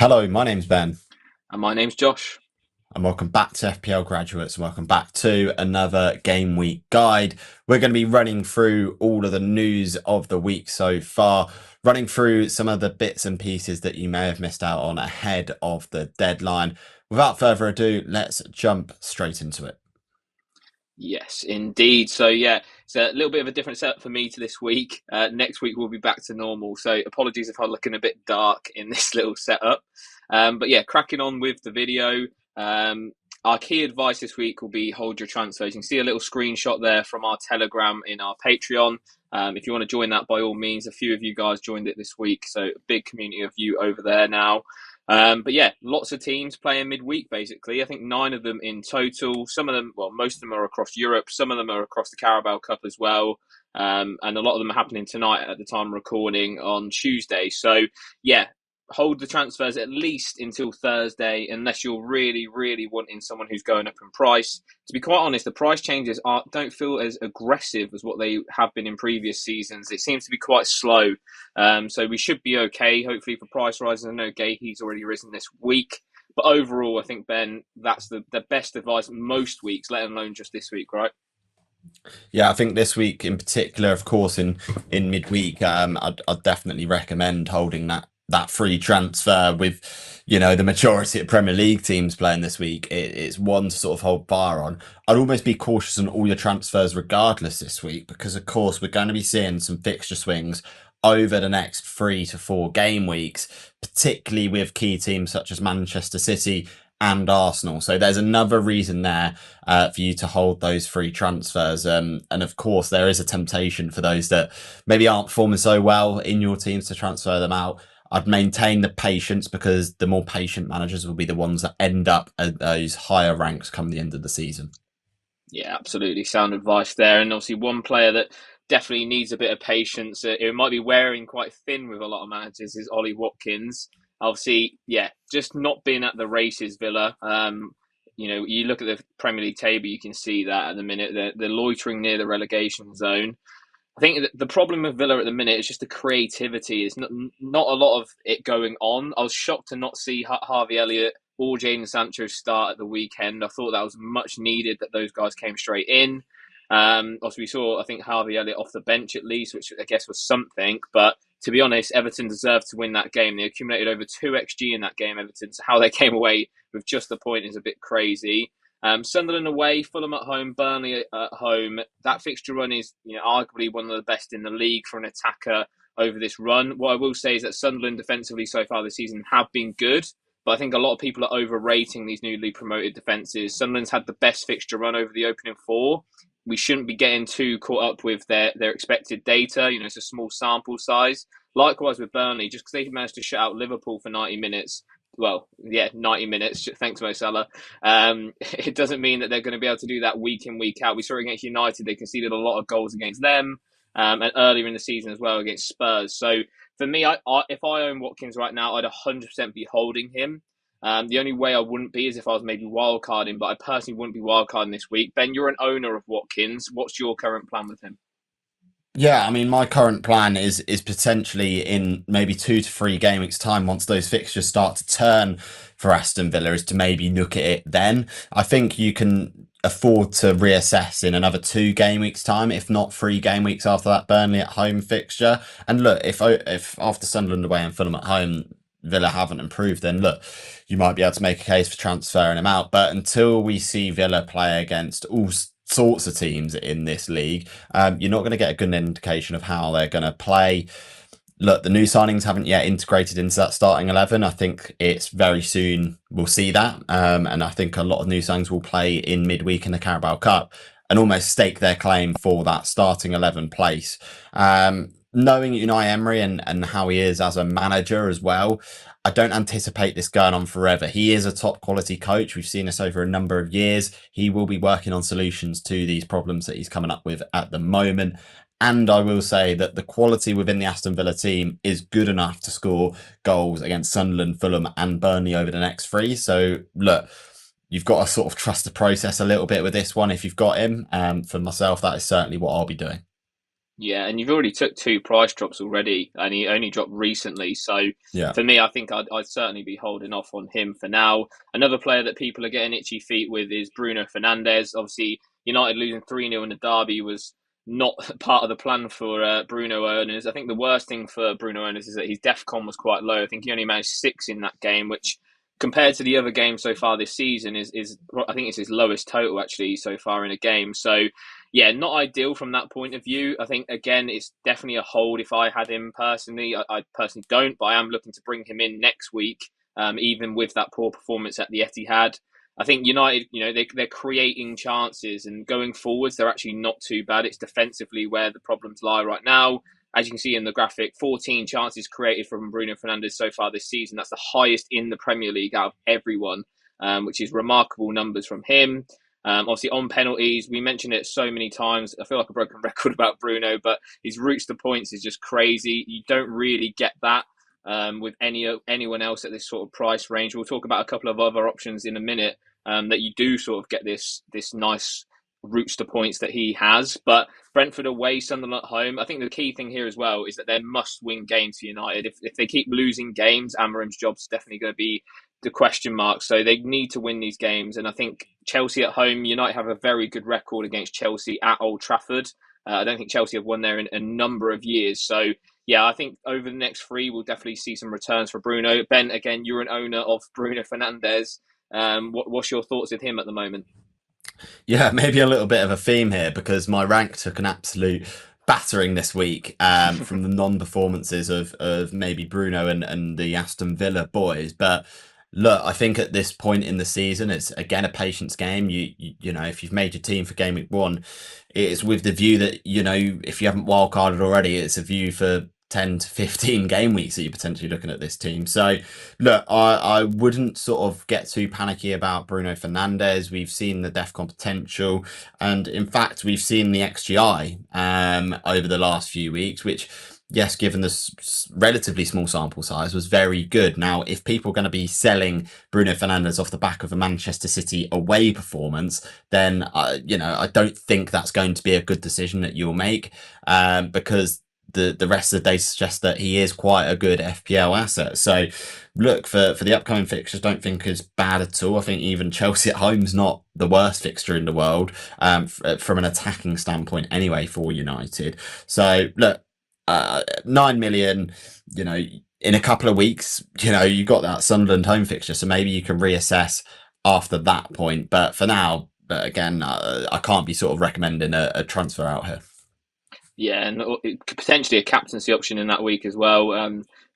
Hello, my name's Ben, And my name's Josh. and welcome back to FPL Graduates, and welcome back to another Game Week guide. We're going to be running through all of the news of the week so far, running through some of the bits and pieces that you may have missed out on ahead of the deadline. Without further ado, let's jump straight into it. Yes, indeed. So, yeah, it's a little bit of a different setup for me to this week. Next week, we'll be back to normal. So, apologies if I'm looking a bit dark in this little setup. But, yeah, cracking on with the video. Our key advice this week will be hold your transfers. You can see a little screenshot there from our Telegram in our Patreon. If you want to join that, by all means, a few of you guys joined it this week. So, a big community of you over there now. But yeah, lots of teams playing midweek, basically. I think 9 of them in total. Some of them, well, most of them are across Europe. Some of them are across the Carabao Cup as well. And a lot of them are happening tonight at the time of recording on Tuesday. So yeah, hold the transfers at least until Thursday, unless you're really, really wanting someone who's going up in price. To be quite honest, the price changes don't feel as aggressive as what they have been in previous seasons. It seems to be quite slow. So we should be okay, hopefully, for price rises. I know He's already risen this week. But overall, I think, Ben, that's the best advice most weeks, let alone just this week, right? Yeah, I think this week in particular, of course, in midweek, I'd definitely recommend holding that free transfer with, the majority of Premier League teams playing this week. It's one to sort of hold fire on. I'd almost be cautious on all your transfers regardless this week because, of course, we're going to be seeing some fixture swings over the next 3 to 4 game weeks, particularly with key teams such as Manchester City and Arsenal. So there's another reason there for you to hold those free transfers. And of course, there is a temptation for those that maybe aren't performing so well in your teams to transfer them out. I'd maintain the patience because the more patient managers will be the ones that end up at those higher ranks come the end of the season. Yeah, absolutely. Sound advice there. And obviously, one player that definitely needs a bit of patience, it might be wearing quite thin with a lot of managers, is Ollie Watkins. Obviously, yeah, just not being at the races, Villa. You look at the Premier League table, you can see that at the minute they're loitering near the relegation zone. I think the problem with Villa at the minute is just the creativity. It's not a lot of it going on. I was shocked to not see Harvey Elliott or Jadon Sancho start at the weekend. I thought that was much needed that those guys came straight in. Also, we saw, I think, Harvey Elliott off the bench at least, which I guess was something. But to be honest, Everton deserved to win that game. They accumulated over 2 XG in that game, Everton. So how they came away with just the point is a bit crazy. Sunderland away, Fulham at home, Burnley at home. That fixture run is, arguably one of the best in the league for an attacker over this run. What I will say is that Sunderland defensively so far this season have been good, but I think a lot of people are overrating these newly promoted defences. Sunderland's had the best fixture run over the opening 4. We shouldn't be getting too caught up with their expected data. It's a small sample size. Likewise with Burnley, just because they managed to shut out Liverpool for 90 minutes, well, yeah, 90 minutes. Thanks, Mo Salah. It doesn't mean that they're going to be able to do that week in, week out. We saw against United, they conceded a lot of goals against them, and earlier in the season as well against Spurs. So for me, if I own Watkins right now, I'd 100% be holding him. The only way I wouldn't be is if I was maybe wildcarding, but I personally wouldn't be wildcarding this week. Ben, you're an owner of Watkins. What's your current plan with him? Yeah, I mean, my current plan is potentially in maybe 2 to 3 game weeks time, once those fixtures start to turn for Aston Villa, is to maybe look at it then. I think you can afford to reassess in another 2 game weeks time, if not 3 game weeks after that Burnley at home fixture. And look, if after Sunderland away and Fulham at home, Villa haven't improved, then look, you might be able to make a case for transferring him out. But until we see Villa play against all sorts of teams in this league, you're not going to get a good indication of how they're going to play. Look, the new signings haven't yet integrated into that starting 11. I think it's very soon we'll see that. And I think a lot of new signings will play in midweek in the Carabao Cup and almost stake their claim for that starting 11 place. Knowing Unai Emery and how he is as a manager as well, I don't anticipate this going on forever. He is a top quality coach. We've seen this over a number of years. He will be working on solutions to these problems that he's coming up with at the moment. And I will say that the quality within the Aston Villa team is good enough to score goals against Sunderland, Fulham, and Burnley over the next 3. So look, you've got to sort of trust the process a little bit with this one if you've got him. For myself, that is certainly what I'll be doing. Yeah, and you've already took two price drops already, and he only dropped recently. So Yeah. for me, I think I'd certainly be holding off on him for now. Another player that people are getting itchy feet with is Bruno Fernandes. Obviously, United losing 3-0 in the derby was not part of the plan for Bruno owners. I think the worst thing for Bruno owners is that his DEFCON was quite low. I think he only managed 6 in that game, which compared to the other games so far this season is I think it's his lowest total actually so far in a game. So yeah, not ideal from that point of view. I think again, it's definitely a hold if I had him personally. I personally don't, but I am looking to bring him in next week, even with that poor performance at the Etihad. I think United, they're creating chances, and going forwards, they're actually not too bad. It's defensively where the problems lie right now. As you can see in the graphic, 14 chances created from Bruno Fernandes so far this season. That's the highest in the Premier League out of everyone, which is remarkable numbers from him. Obviously, on penalties, we mentioned it so many times. I feel like a broken record about Bruno, but his routes to points is just crazy. You don't really get that with anyone else at this sort of price range. We'll talk about a couple of other options in a minute that you do sort of get this nice routes to points that he has. But Brentford away, Sunderland at home. I think the key thing here as well is that they're must-win games for United. If they keep losing games, Amarim's job's definitely going to be the question mark. So they need to win these games. And I think Chelsea at home, United have a very good record against Chelsea at Old Trafford. I don't think Chelsea have won there in a number of years. So yeah, I think over the next 3, we'll definitely see some returns for Bruno. Ben, again, you're an owner of Bruno Fernandes. What's your thoughts with him at the moment? Yeah, maybe a little bit of a theme here because my rank took an absolute battering this week from the non-performances of maybe Bruno and the Aston Villa boys. But look, I think at this point in the season, it's again a patience game. You know, if you've made your team for game week 1, it's with the view that, if you haven't wildcarded already, it's a view for 10 to 15 game weeks that you're potentially looking at this team. So look, I wouldn't sort of get too panicky about Bruno Fernandes. We've seen the DEFCON potential, and in fact we've seen the XGI over the last few weeks, which, yes, given the relatively small sample size, was very good. Now, if people are going to be selling Bruno Fernandes off the back of a Manchester City away performance, then I don't think that's going to be a good decision that you'll make, because the rest of the day suggests that he is quite a good FPL asset. So look, for the upcoming fixtures, don't think is bad at all. I think even Chelsea at home's not the worst fixture in the world, from an attacking standpoint anyway for United. So look, 9 million, in a couple of weeks, you got that Sunderland home fixture, so maybe you can reassess after that point. But for now, again, I can't be sort of recommending a transfer out here. Yeah, and potentially a captaincy option in that week as well.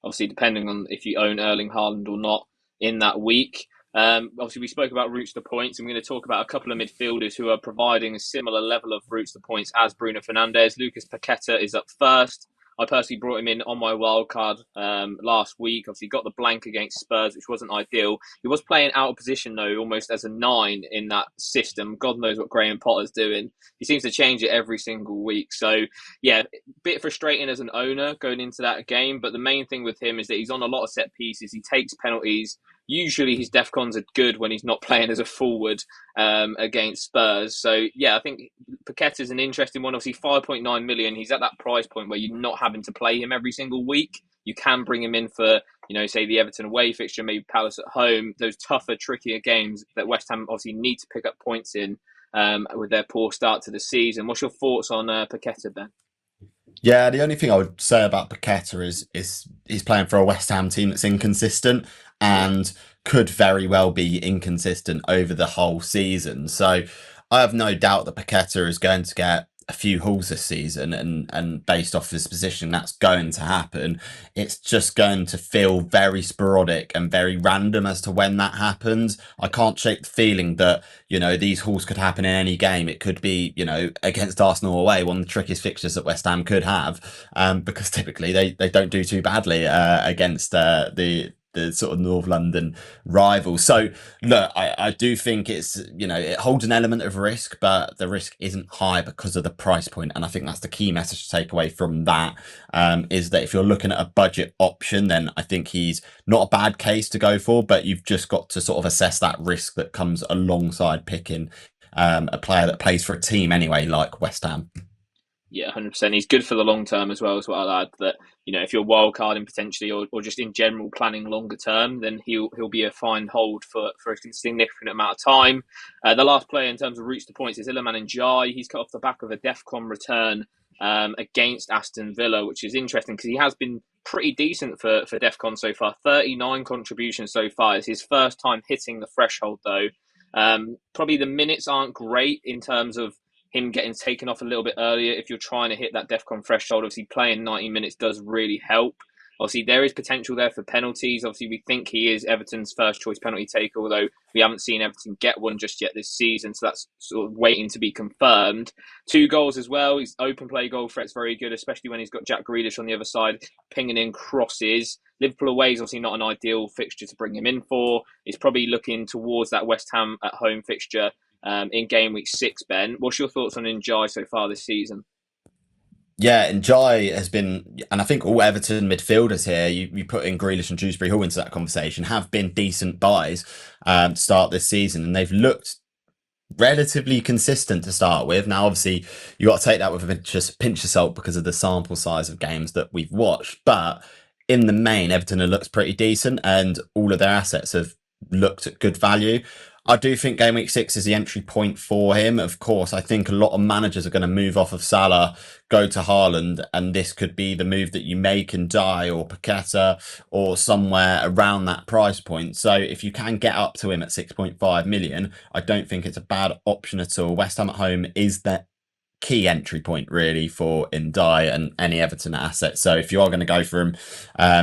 Obviously, depending on if you own Erling Haaland or not in that week. Obviously, we spoke about routes to points, and we're going to talk about a couple of midfielders who are providing a similar level of routes to points as Bruno Fernandes. Lucas Paqueta is up first. I personally brought him in on my wild card last week. Obviously, got the blank against Spurs, which wasn't ideal. He was playing out of position, though, almost as a 9 in that system. God knows what Graham Potter's doing. He seems to change it every single week. So, yeah, bit frustrating as an owner going into that game. But the main thing with him is that he's on a lot of set pieces. He takes penalties. Usually his DEFCONs are good when he's not playing as a forward against Spurs. So, yeah, I think Paqueta is an interesting one. Obviously, 5.9 million. He's at that price point where you're not having to play him every single week. You can bring him in for, say the Everton away fixture, maybe Palace at home, those tougher, trickier games that West Ham obviously need to pick up points in with their poor start to the season. What's your thoughts on Paqueta, Ben? Yeah, the only thing I would say about Paqueta is he's playing for a West Ham team that's inconsistent and could very well be inconsistent over the whole season. So I have no doubt that Paqueta is going to get a few hauls this season, and based off his position, that's going to happen. It's just going to feel very sporadic and very random as to when that happens. I can't shake the feeling that, these hauls could happen in any game. It could be, against Arsenal away, one of the trickiest fixtures that West Ham could have, because typically they don't do too badly against the sort of North London rivals. So look, I do think it's, it holds an element of risk, but the risk isn't high because of the price point. And I think that's the key message to take away from that, is that if you're looking at a budget option, then I think he's not a bad case to go for, but you've just got to sort of assess that risk that comes alongside picking a player that plays for a team anyway, like West Ham. Yeah, 100%. He's good for the long term as well, as what I'll add. That, if you're wildcarding potentially, or just in general planning longer term, then he'll be a fine hold for a significant amount of time. The last player in terms of routes to points is Iliman Ndiaye. He's cut off the back of a DEFCON return against Aston Villa, which is interesting because he has been pretty decent for DEFCON so far. 39 contributions so far. It's his first time hitting the threshold, though. Probably the minutes aren't great in terms of him getting taken off a little bit earlier if you're trying to hit that DEFCON threshold. Obviously, playing 90 minutes does really help. Obviously, there is potential there for penalties. Obviously, we think he is Everton's first choice penalty taker, although we haven't seen Everton get one just yet this season, so that's sort of waiting to be confirmed. 2 goals as well. His open play goal threat's very good, especially when he's got Jack Grealish on the other side, pinging in crosses. Liverpool away is obviously not an ideal fixture to bring him in for. He's probably looking towards that West Ham at home fixture in game week 6, Ben. What's your thoughts on Ndiaye so far this season? Yeah, Ndiaye has been, and I think all Everton midfielders here, you put in Grealish and Dewsbury Hall into that conversation, have been decent buys to start this season, and they've looked relatively consistent to start with. Now, obviously, you got to take that with a pinch of salt because of the sample size of games that we've watched, but in the main, Everton have looked pretty decent, and all of their assets have looked at good value. I do think game week 6 is the entry point for him. Of course, I think a lot of managers are going to move off of Salah, go to Haaland, and this could be the move that you make and die or Paqueta or somewhere around that price point. So if you can get up to him at 6.5 million, I don't think it's a bad option at all. West Ham at home is that key entry point really for Ndiaye and any Everton asset. So if you are going to go for him,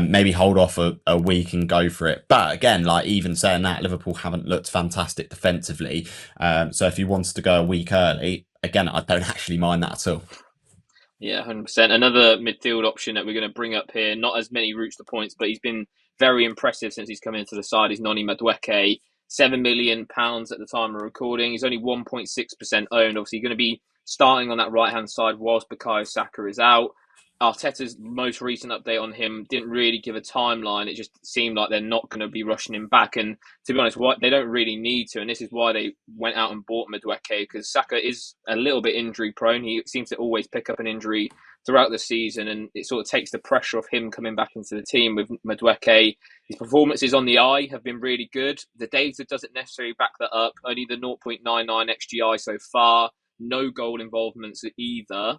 maybe hold off a week and go for it. But again, like even saying that, Liverpool haven't looked fantastic defensively. So if you wanted to go a week early, again, I don't actually mind that at all. Yeah, 100%. Another midfield option that we're going to bring up here, not as many routes to points, but he's been very impressive since he's come into the side. He's Noni Madueke, £7 million at the time of recording. He's only 1.6% owned. Obviously, going to be starting on that right-hand side whilst Bukayo Saka is out. Arteta's most recent update on him didn't really give a timeline. It just seemed like they're not going to be rushing him back. And to be honest, they don't really need to. And this is why they went out and bought Madueke, because Saka is a little bit injury prone. He seems to always pick up an injury throughout the season, and it sort of takes the pressure off him coming back into the team with Madueke. His performances on the eye have been really good. The data doesn't necessarily back that up. Only the 0.99 XGI so far. No goal involvements either.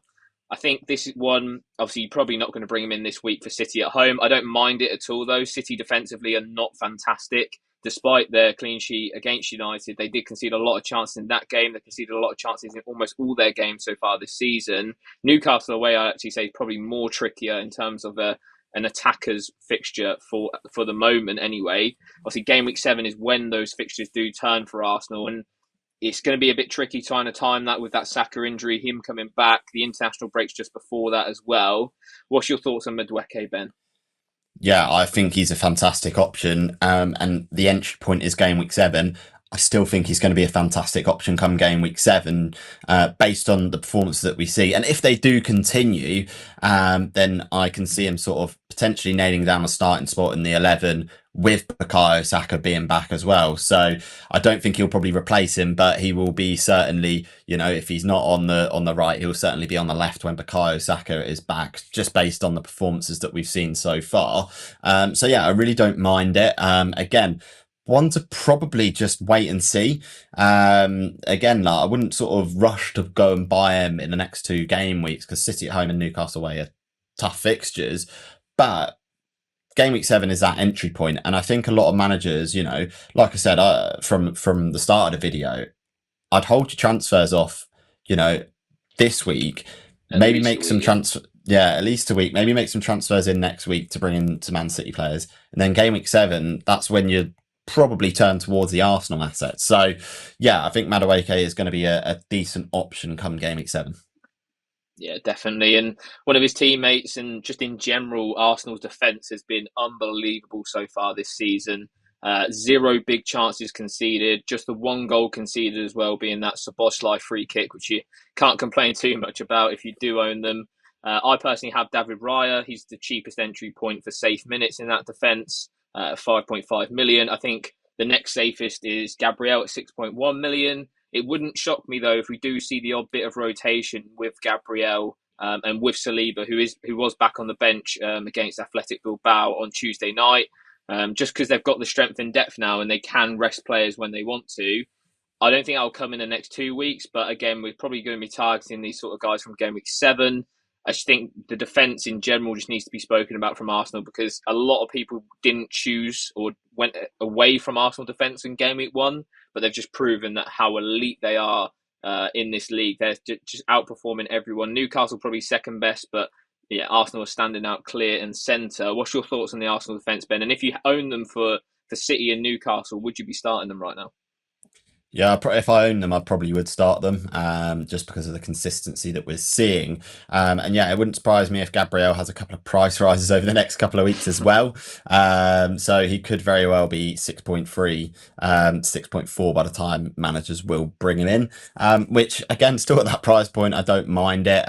I think this is one, obviously, you're probably not going to bring him in this week for City at home. I don't mind it at all, though. City defensively are not fantastic. Despite their clean sheet against United, they did concede a lot of chances in that game. They conceded a lot of chances in almost all their games so far this season. Newcastle away, I actually say, is probably more trickier in terms of an attacker's fixture for the moment anyway. Obviously, game week 7 is when those fixtures do turn for Arsenal, and it's going to be a bit tricky trying to time that with that Saka injury, him coming back, the international breaks just before that as well. What's your thoughts on Madueke, Ben? Yeah, I think he's a fantastic option. And the entry point is game week 7. I still think he's going to be a fantastic option come game week 7, based on the performance that we see. And if they do continue, then I can see him sort of potentially nailing down a starting spot in the 11 with Bukayo Saka being back as well. So I don't think he'll probably replace him, but he will be certainly, if he's not on the right, he'll certainly be on the left when Bukayo Saka is back, just based on the performances that we've seen so far. So yeah, I really don't mind it. Again, one to probably just wait and see. Again, like, I wouldn't sort of rush to go and buy him in the next 2 game weeks because City at home and Newcastle away are tough fixtures. But game week 7 is that entry point, and I think a lot of managers, like I said from the start of the video, I'd hold your transfers off, this week, maybe make some transfer. Yeah, at least a week. Maybe make some transfers in next week to bring in some Man City players, and then game week 7, that's when you probably turn towards the Arsenal assets. So yeah, I think Madueke is going to be a decent option come game week 7. Yeah, definitely. And one of his teammates, and just in general, Arsenal's defence has been unbelievable so far this season. 0 big chances conceded, just the 1 goal conceded as well, being that Szoboszlai free kick, which you can't complain too much about if you do own them. I personally have David Raya. He's the cheapest entry point for safe minutes in that defence, 5.5 million. I think the next safest is Gabriel at 6.1 million. It wouldn't shock me, though, if we do see the odd bit of rotation with Gabriel and with Saliba, who was back on the bench against Athletic Bilbao on Tuesday night, just because they've got the strength and depth now and they can rest players when they want to. I don't think that'll come in the next 2 weeks, but again, we're probably going to be targeting these sort of guys from game week 7. I just think the defence in general just needs to be spoken about from Arsenal, because a lot of people didn't choose or went away from Arsenal defence in game week 1, but they've just proven that how elite they are in this league. They're just outperforming everyone. Newcastle probably second best, but yeah, Arsenal are standing out clear and centre. What's your thoughts on the Arsenal defence, Ben? And if you own them for City and Newcastle, would you be starting them right now? Yeah, if I own them, I probably would start them, just because of the consistency that we're seeing. And yeah, it wouldn't surprise me if Gabriel has a couple of price rises over the next couple of weeks as well. So he could very well be 6.3, 6.4 by the time managers will bring him in, which again, still at that price point, I don't mind it.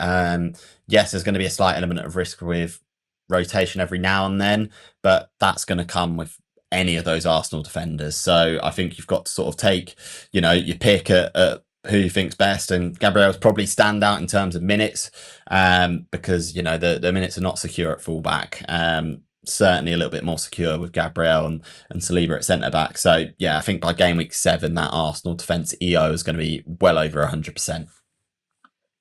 Yes, there's going to be a slight element of risk with rotation every now and then, but that's going to come with any of those Arsenal defenders. So I think you've got to sort of take, your pick at who you think's best, and Gabriel's probably stand out in terms of minutes, because the minutes are not secure at fullback. Certainly a little bit more secure with Gabriel and Saliba at centre back. So yeah, I think by game week 7, that Arsenal defence EO is going to be well over 100%.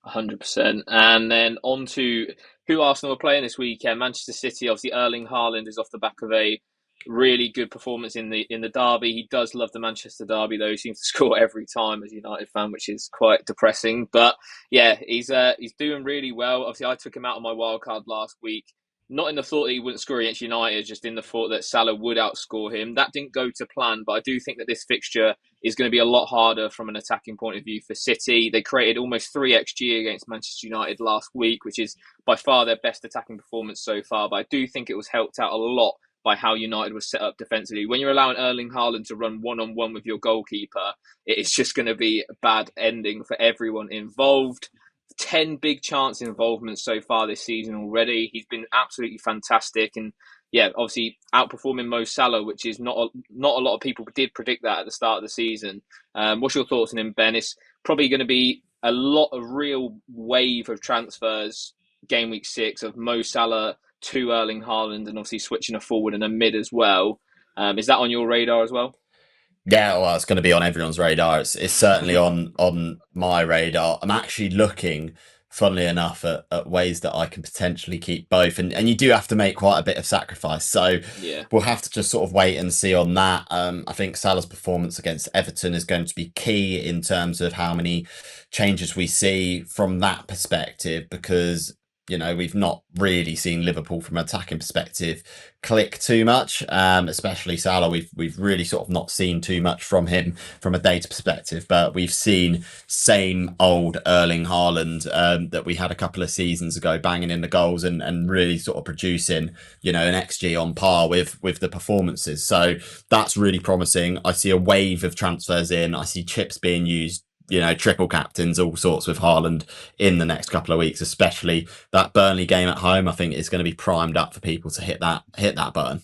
100%. And then on to who Arsenal are playing this weekend. Manchester City, obviously Erling Haaland is off the back of a really good performance in the derby. He does love the Manchester derby, though. He seems to score every time as a United fan, which is quite depressing. But yeah, he's doing really well. Obviously, I took him out of my wild card last week. Not in the thought that he wouldn't score against United, just in the thought that Salah would outscore him. That didn't go to plan, but I do think that this fixture is going to be a lot harder from an attacking point of view for City. They created almost 3 XG against Manchester United last week, which is by far their best attacking performance so far. But I do think it was helped out a lot by how United was set up defensively. When you're allowing Erling Haaland to run one-on-one with your goalkeeper, it's just going to be a bad ending for everyone involved. 10 big chance involvements so far this season already. He's been absolutely fantastic, and yeah, obviously outperforming Mo Salah, which is not a lot of people did predict that at the start of the season. What's your thoughts on him, Ben? It's probably going to be a lot of real wave of transfers game week 6 of Mo Salah to Erling Haaland, and obviously switching a forward and a mid as well. Is that on your radar as well? Yeah, well, it's going to be on everyone's radar. It's certainly on my radar. I'm actually looking, funnily enough, at ways that I can potentially keep both. And you do have to make quite a bit of sacrifice. So yeah, we'll have to just sort of wait and see on that. I think Salah's performance against Everton is going to be key in terms of how many changes we see from that perspective, because we've not really seen Liverpool from an attacking perspective click too much, especially Salah. We've really sort of not seen too much from him from a data perspective, but we've seen same old Erling Haaland that we had a couple of seasons ago, banging in the goals and really sort of producing, an XG on par with the performances. So that's really promising. I see a wave of transfers in. I see chips being used, triple captains, all sorts with Haaland in the next couple of weeks, especially that Burnley game at home. I think it's going to be primed up for people to hit that button.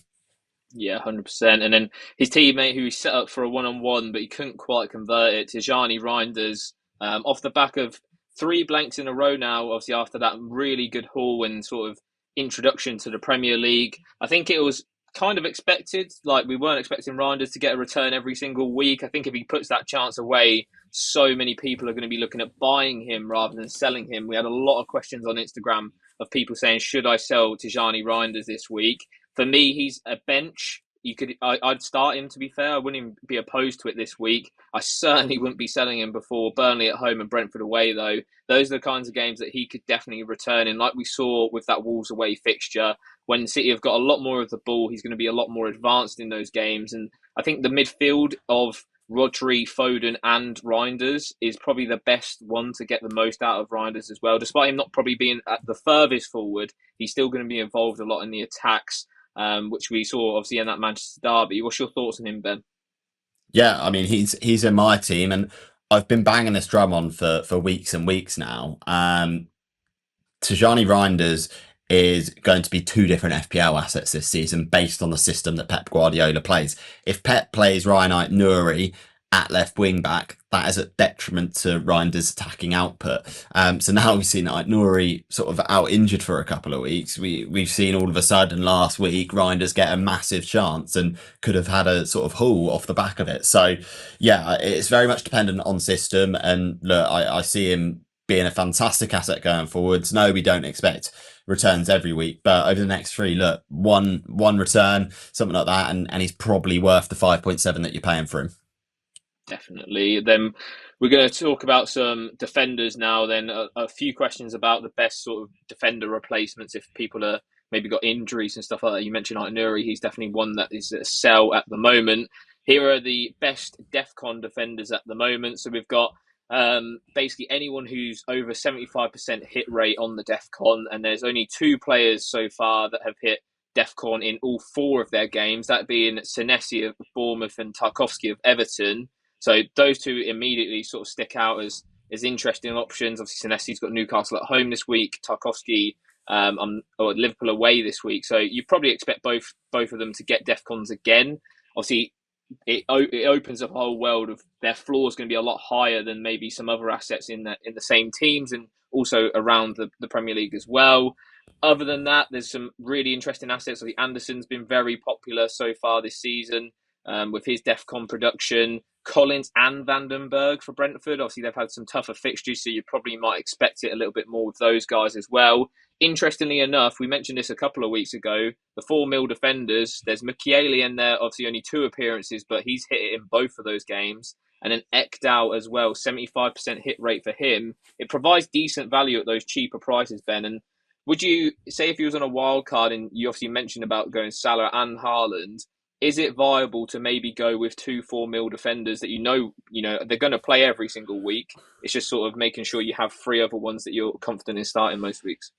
Yeah, 100%. And then his teammate, who he set up for a one-on-one, but he couldn't quite convert it, Tijani Reijnders, off the back of 3 blanks in a row now, obviously after that really good haul and sort of introduction to the Premier League. I think it was kind of expected. Like, we weren't expecting Reijnders to get a return every single week. I think if he puts that chance away, so many people are going to be looking at buying him rather than selling him. We had a lot of questions on Instagram of people saying, should I sell Tijani Reijnders this week? For me, he's a bench. I'd start him, to be fair. I wouldn't even be opposed to it this week. I certainly wouldn't be selling him before Burnley at home and Brentford away, though. Those are the kinds of games that he could definitely return in, like we saw with that Wolves away fixture. When City have got a lot more of the ball, he's going to be a lot more advanced in those games. And I think the midfield of Rodri, Foden and Reijnders is probably the best one to get the most out of Reijnders as well. Despite him not probably being at the furthest forward, he's still going to be involved a lot in the attacks, which we saw obviously in that Manchester derby. What's your thoughts on him, Ben? Yeah, I mean, he's in my team, and I've been banging this drum on for weeks and weeks now. Tijani Reijnders is going to be 2 different FPL assets this season based on the system that Pep Guardiola plays. If Pep plays Ryan Nouri at left wing back, that is a detriment to Reijnders' attacking output. So now we've seen like Nouri sort of out injured for a couple of weeks. We've seen all of a sudden last week Reijnders get a massive chance and could have had a sort of haul off the back of it. So yeah, it's very much dependent on system. And look, I see him being a fantastic asset going forwards. No, we don't expect returns every week, but over the next three, look, one return, something like that, and he's probably worth the 5.7 that you're paying for him. Definitely. Then we're going to talk about some defenders now. Then a few questions about the best sort of defender replacements if people are maybe got injuries and stuff like that. You mentioned Nuri, he's definitely one that is a sell at the moment. Here are the best DEFCON defenders at the moment. So we've got basically anyone who's over 75% hit rate on the DEFCON, and there's only 2 players so far that have hit DEFCON in all 4 of their games, that being Senesi of Bournemouth and Tarkowski of Everton. So those 2 immediately sort of stick out as interesting options. Obviously, Senesi's got Newcastle at home this week, Tarkowski or Liverpool away this week. So you probably expect both of them to get DEFCONs again. Obviously, it opens up a whole world of their floor is going to be a lot higher than maybe some other assets in the same teams and also around the Premier League as well. Other than that, there's some really interesting assets. Obviously, Anderson's been very popular so far this season with his DEFCON production. Collins and Vandenberg for Brentford. Obviously, they've had some tougher fixtures, so you probably might expect it a little bit more with those guys as well. Interestingly enough, we mentioned this a couple of weeks ago, the 4 mil defenders, there's Mukiele in there, obviously only 2 appearances, but he's hit it in both of those games. And then Ekdal as well, 75% hit rate for him. It provides decent value at those cheaper prices, Ben. And would you say if you was on a wild card, and you obviously mentioned about going Salah and Haaland, is it viable to maybe go with 2 4 mil defenders that you know they're going to play every single week? It's just sort of making sure you have 3 other ones that you're confident in starting most weeks.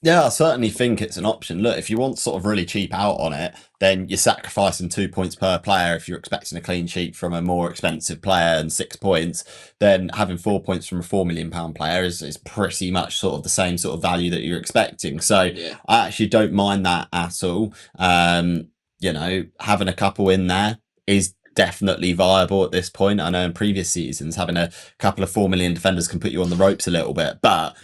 Yeah, I certainly think it's an option. Look, if you want sort of really cheap out on it, then you're sacrificing 2 points per player. If you're expecting a clean sheet from a more expensive player and 6 points, then having 4 points from a £4 million player is pretty much sort of the same sort of value that you're expecting. So yeah. I actually don't mind that at all. Having a couple in there is definitely viable at this point. I know in previous seasons, having a couple of 4 million defenders can put you on the ropes a little bit, but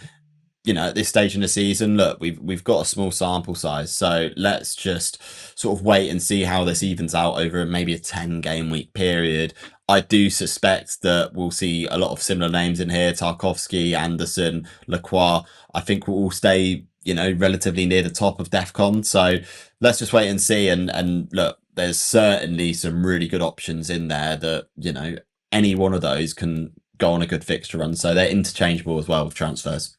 at this stage in the season, look, we've got a small sample size, so let's just sort of wait and see how this evens out over maybe a 10 game week period. I do suspect that we'll see a lot of similar names in here: Tarkowski, Anderson, Lacroix. I think we'll all stay, relatively near the top of DEFCON. So let's just wait and see. And look, there's certainly some really good options in there that, any one of those can go on a good fixture run. So they're interchangeable as well with transfers.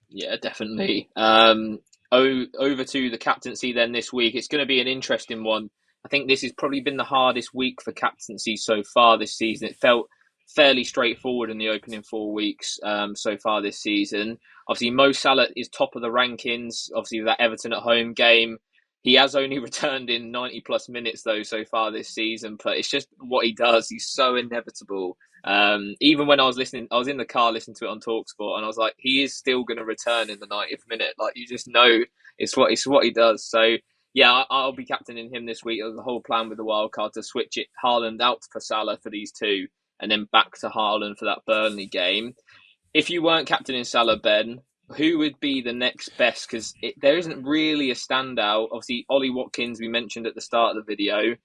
Yeah, definitely. Over to the captaincy then this week. It's going to be an interesting one. I think this has probably been the hardest week for captaincy so far this season. It felt fairly straightforward in the opening 4 weeks so far this season. Obviously, Mo Salah is top of the rankings. Obviously, that Everton at home game. He has only returned in 90 plus minutes though so far this season, but it's just what he does. He's so inevitable. Even when I was in the car listening to it on TalkSport, and I was like, he is still going to return in the 90th minute. Like, you just know it's what he does. So yeah, I'll be captaining him this week. The whole plan with the wild card to switch it Haaland out for Salah for these 2, and then back to Haaland for that Burnley game. If you weren't captaining Salah, Ben, who would be the next best? Because there isn't really a standout. Obviously, Ollie Watkins, we mentioned at the start of the video,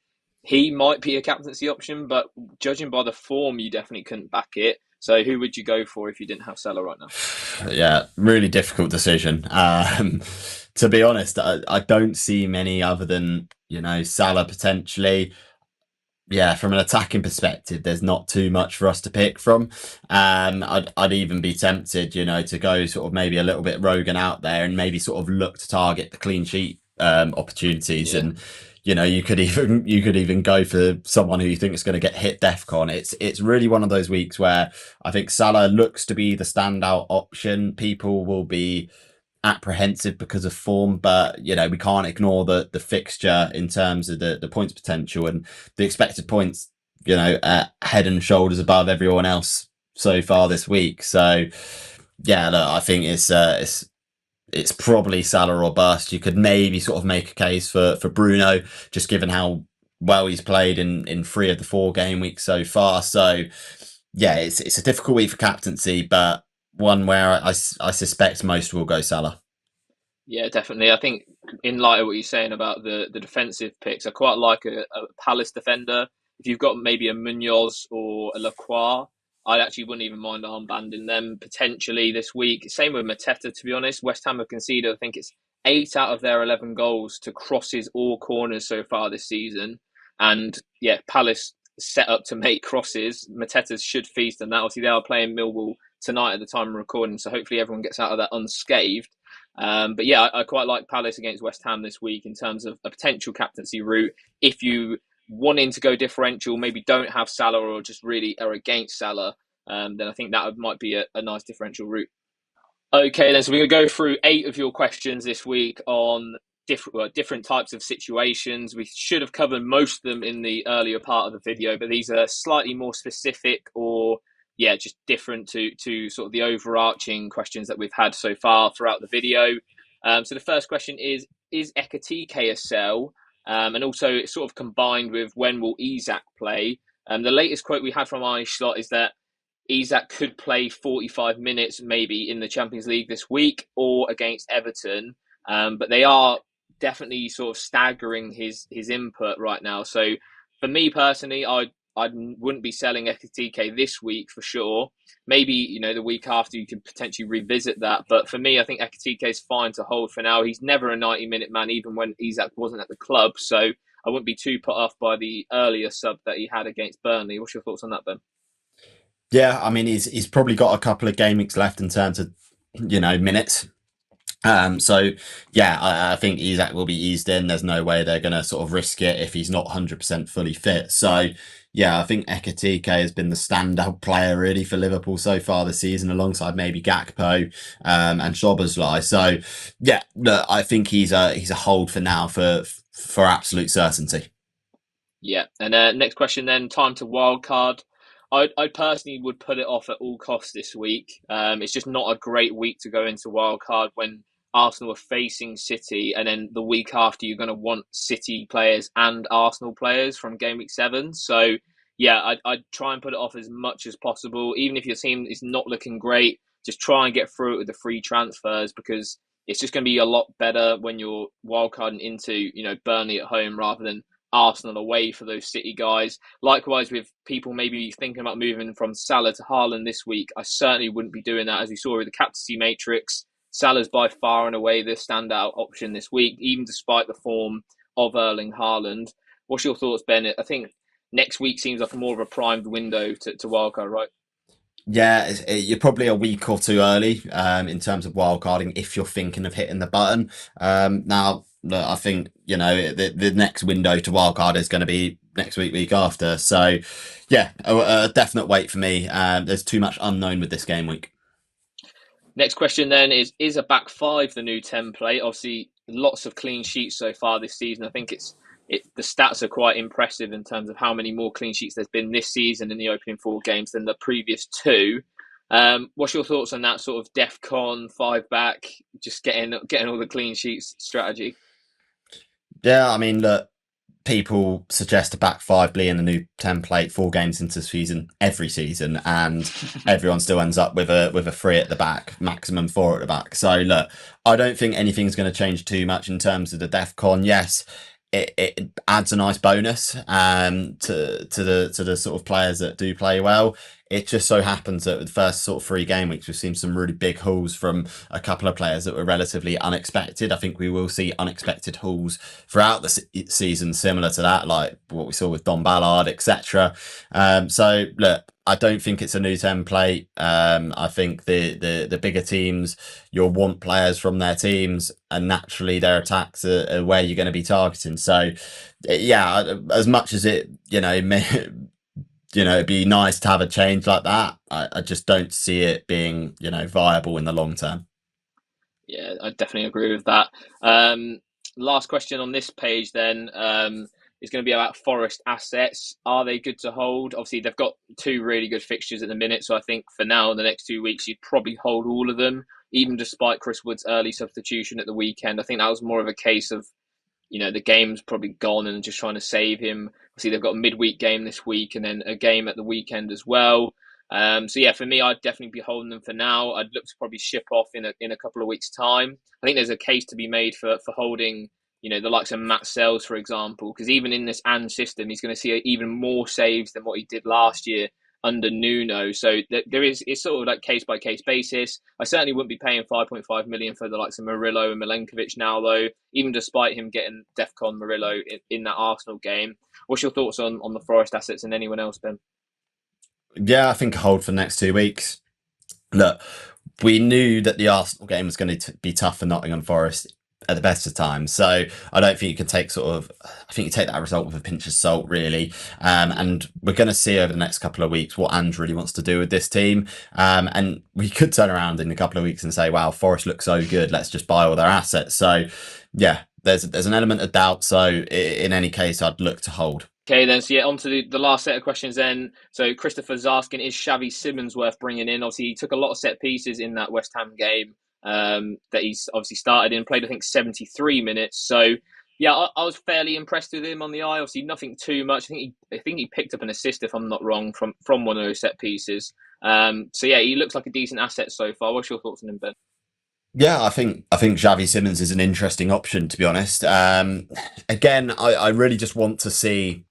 he might be a captaincy option, but judging by the form, you definitely couldn't back it. So who would you go for if you didn't have Salah right now? Yeah, really difficult decision. To be honest, I don't see many other than, Salah potentially. Yeah, from an attacking perspective, there's not too much for us to pick from. I'd even be tempted, to go sort of maybe a little bit rogue and out there and maybe sort of look to target the clean sheet opportunities. Yeah. And you could even go for someone who you think is going to get hit DEFCON. It's really one of those weeks where I think Salah looks to be the standout option. People will be apprehensive because of form, but we can't ignore the fixture in terms of the points potential and the expected points, head and shoulders above everyone else so far this week. So yeah, look, I think it's probably Salah or bust. You could maybe sort of make a case for Bruno, just given how well he's played in 3 of the 4 game weeks so far. So yeah, it's a difficult week for captaincy, but one where I suspect most will go Salah. Yeah, definitely. I think in light of what you're saying about the defensive picks, I quite like a Palace defender. If you've got maybe a Munoz or a Lacroix, I actually wouldn't even mind armbanding them potentially this week. Same with Mateta, to be honest. West Ham have conceded, I think it's 8 out of their 11 goals to crosses or corners so far this season. And yeah, Palace set up to make crosses. Mateta should feast on that. Obviously, they are playing Millwall tonight at the time of recording, so hopefully everyone gets out of that unscathed. But yeah, I quite like Palace against West Ham this week in terms of a potential captaincy route. If you wanting to go differential, maybe don't have Salah or just really are against Salah, then I think that might be a nice differential route. Okay, then so we're going to go through 8 of your questions this week on different types of situations. We should have covered most of them in the earlier part of the video, but these are slightly more specific or yeah, just different to sort of the overarching questions that we've had so far throughout the video. So the first question is Ekatike a sell? And also it's sort of combined with when will Isak play? The latest quote we had from Arnie Slot is that Isak could play 45 minutes maybe in the Champions League this week or against Everton. But they are definitely sort of staggering his input right now. So for me personally, I wouldn't be selling Ekatike this week for sure. Maybe, the week after you could potentially revisit that. But for me, I think Ekatike is fine to hold for now. He's never a 90-minute man, even when Isak wasn't at the club. So I wouldn't be too put off by the earlier sub that he had against Burnley. What's your thoughts on that, Ben? Yeah, I mean he's probably got a couple of game weeks left in terms of minutes. So yeah, I think Isak will be eased in. There's no way they're going to sort of risk it if he's not 100% fully fit. So yeah, I think Ekatike has been the standout player really for Liverpool so far this season, alongside maybe Gakpo and Szoboszlai. So yeah, look, I think he's a hold for now for absolute certainty. Yeah. And next question then, time to wildcard. I personally would put it off at all costs this week. It's just not a great week to go into wildcard when Arsenal are facing City, and then the week after you're going to want City players and Arsenal players from game week 7. So yeah, I'd try and put it off as much as possible. Even if your team is not looking great, just try and get through it with the free transfers, because it's just going to be a lot better when you're wildcarding into Burnley at home rather than Arsenal away for those City guys. Likewise, with people maybe thinking about moving from Salah to Haaland this week, I certainly wouldn't be doing that. As we saw with the captaincy matrix, Salah's by far and away the standout option this week, even despite the form of Erling Haaland. What's your thoughts, Ben? I think next week seems like more of a primed window to wildcard, right? Yeah, you're probably a week or two early in terms of wildcarding if you're thinking of hitting the button. Now, look, I think the next window to wildcard is going to be next week, week after. So, yeah, a definite wait for me. There's too much unknown with this game week. Next question then is a back five the new template? Obviously, lots of clean sheets so far this season. I think the stats are quite impressive in terms of how many more clean sheets there's been this season in the opening 4 games than the previous 2. What's your thoughts on that sort of DEFCON 5 back, just getting all the clean sheets strategy? Yeah, I mean, look, people suggest a back five being a new template 4 games into the season every season, and everyone still ends up with a 3 at the back, maximum 4 at the back. So look, I don't think anything's going to change too much in terms of the DEFCON. Yes, it adds a nice bonus to the sort of players that do play well. It just so happens that the first sort of 3 game weeks, we've seen some really big hauls from a couple of players that were relatively unexpected. I think we will see unexpected hauls throughout the season, similar to that, like what we saw with Don Ballard, etc. So look, I don't think it's a new template. I think the bigger teams, you'll want players from their teams, and naturally their attacks are where you're going to be targeting. So yeah, as much as it may, it'd be nice to have a change like that, I just don't see it being viable in the long term. Yeah, I definitely agree with that. Last question on this page then is going to be about Forest assets. Are they good to hold? Obviously, they've got 2 really good fixtures at the minute, so I think for now, in the next 2 weeks, you'd probably hold all of them, even despite Chris Wood's early substitution at the weekend. I think that was more of a case of the game's probably gone and just trying to save him. Obviously, they've got a midweek game this week and then a game at the weekend as well. So yeah, for me, I'd definitely be holding them for now. I'd look to probably ship off in a couple of weeks' time. I think there's a case to be made for holding, the likes of Matt Sells, for example, because even in this and system, he's going to see even more saves than what he did last year under Nuno. So it's sort of like case by case basis. I certainly wouldn't be paying 5.5 million for the likes of Murillo and Milenkovic now, though, even despite him getting DEFCON Murillo in that Arsenal game. What's your thoughts on the Forest assets and anyone else, Ben? Yeah, I think a hold for the next 2 weeks. Look, we knew that the Arsenal game was going to be tough for Nottingham Forest at the best of times. So I don't think you can take I think you take that result with a pinch of salt, really. And we're going to see over the next couple of weeks what Ange really wants to do with this team. And we could turn around in a couple of weeks and say, wow, Forest looks so good. Let's just buy all their assets. So yeah, there's an element of doubt. So in any case, I'd look to hold. Okay, then, so yeah, on to the last set of questions then. So Christopher's asking, is Xavi Simons worth bringing in? Obviously, he took a lot of set pieces in that West Ham game that he's obviously started in, played, I think, 73 minutes. So, yeah, I was fairly impressed with him on the eye. Obviously, nothing too much. I think he picked up an assist, if I'm not wrong, from one of those set pieces. So, yeah, he looks like a decent asset so far. What's your thoughts on him, Ben? Yeah, I think Xavi Simons is an interesting option, to be honest. Again, I really just want to see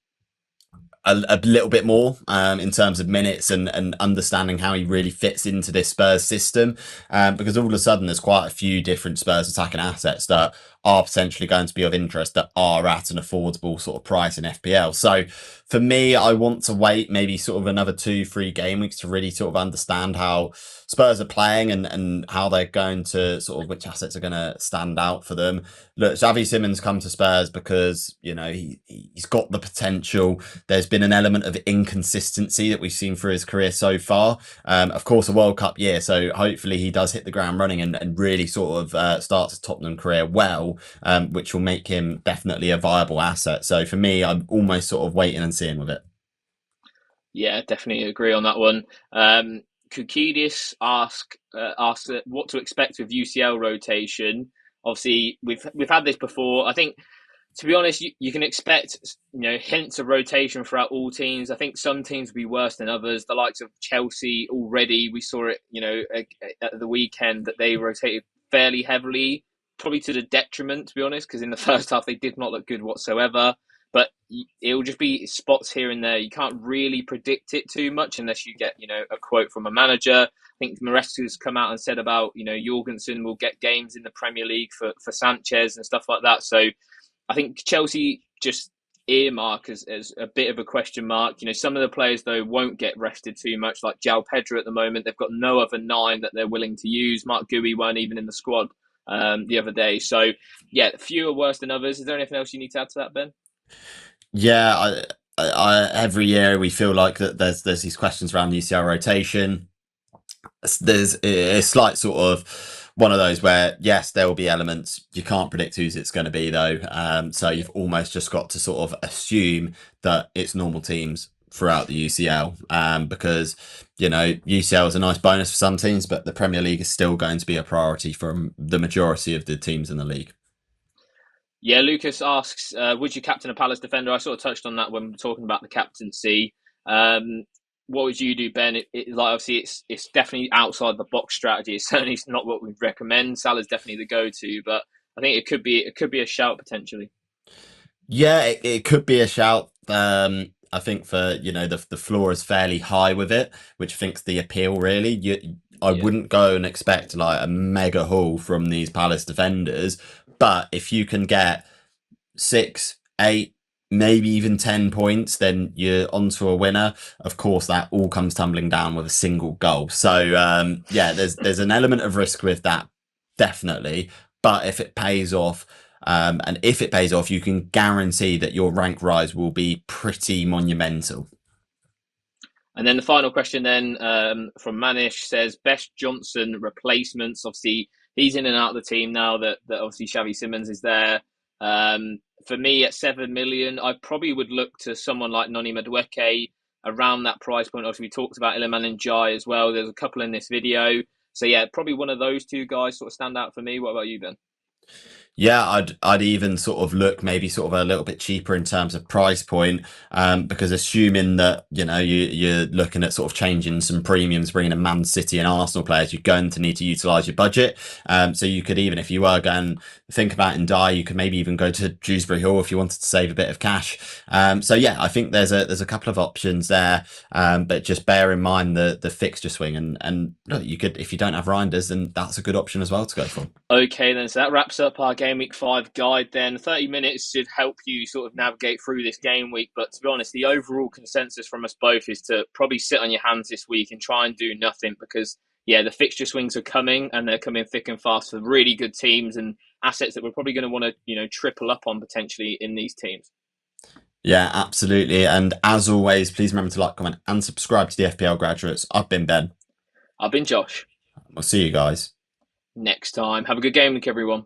a little bit more in terms of minutes and understanding how he really fits into this Spurs system, because all of a sudden there's quite a few different Spurs attacking assets that are potentially going to be of interest that are at an affordable sort of price in FPL. So for me, I want to wait maybe sort of another 2-3 game weeks to really sort of understand how Spurs are playing and how they're going to sort of which assets are going to stand out for them. Look, Xavi Simons come to Spurs because, he's got the potential. There's been an element of inconsistency that we've seen through his career so far. Of course, a World Cup year, so hopefully he does hit the ground running and really sort of starts his Tottenham career well, which will make him definitely a viable asset. So for me, I'm almost sort of waiting and seeing with it. Yeah, definitely agree on that one. Kukidis asks what to expect with UCL rotation. Obviously, we've had this before. I think, to be honest, you can expect hints of rotation throughout all teams. I think some teams will be worse than others. The likes of Chelsea already, we saw it at the weekend that they rotated fairly heavily, probably to the detriment, to be honest, because in the first half they did not look good whatsoever. But it'll just be spots here and there. You can't really predict it too much unless you get a quote from a manager. I think Maresca's come out and said about Jorgensen will get games in the Premier League for Sanchez and stuff like that. So I think Chelsea just earmark as a bit of a question mark. Some of the players, though, won't get rested too much, like João Pedro at the moment. They've got no other 9 that they're willing to use. Mark Gui weren't even in the squad the other day. So, yeah, few are worse than others. Is there anything else you need to add to that, Ben? Yeah, every year we feel like that there's these questions around the UCL rotation. There's a slight sort of one of those where, yes, there will be elements. You can't predict whose it's going to be, though. So you've almost just got to sort of assume that it's normal teams throughout the UCL, because UCL is a nice bonus for some teams, but the Premier League is still going to be a priority from the majority of the teams in the league. Yeah, Lucas asks, would you captain a Palace defender? I sort of touched on that when we were talking about the captaincy. What would you do, Ben? Obviously it's definitely outside the box strategy. It's certainly not what we'd recommend. Salah's definitely the go-to, but I think it could be a shout potentially. Yeah, it could be a shout. I think for the floor is fairly high with it, which I think's the appeal really. I wouldn't go and expect like a mega haul from these Palace defenders, but if you can get 6, 8, maybe even 10 points, then you're onto a winner. Of course, that all comes tumbling down with a single goal. So yeah, there's an element of risk with that, definitely. But if it pays off, and if it pays off, you can guarantee that your rank rise will be pretty monumental. And then the final question then from Manish says, best Johnson replacements. Obviously, he's in and out of the team now that obviously Xavi Simons is there. For me, at 7 million, I probably would look to someone like Noni Madueke around that price point. Obviously, we talked about Iliman Ndiaye as well. There's a couple in this video. So, yeah, probably one of those two guys sort of stand out for me. What about you, Ben? Yeah, I'd even sort of look maybe sort of a little bit cheaper in terms of price point, because assuming that you're looking at sort of changing some premiums, bringing in Man City and Arsenal players, you're going to need to utilise your budget. So you could even, if you were going to think about and die, you could maybe even go to Dewsbury Hall if you wanted to save a bit of cash. So yeah, I think there's a couple of options there, but just bear in mind the fixture swing, and look, you could, if you don't have Reijnders, then that's a good option as well to go for. Okay, then, so that wraps up our Game Week 5 guide then. 30 minutes should help you sort of navigate through this game week, but to be honest, the overall consensus from us both is to probably sit on your hands this week and try and do nothing because, yeah, the fixture swings are coming and they're coming thick and fast for really good teams and assets that we're probably going to want to, triple up on potentially in these teams. Yeah, absolutely. And as always, please remember to like, comment, and subscribe to the FPL graduates. I've been Ben. I've been Josh. We'll see you guys Next time. Have a good game week, everyone.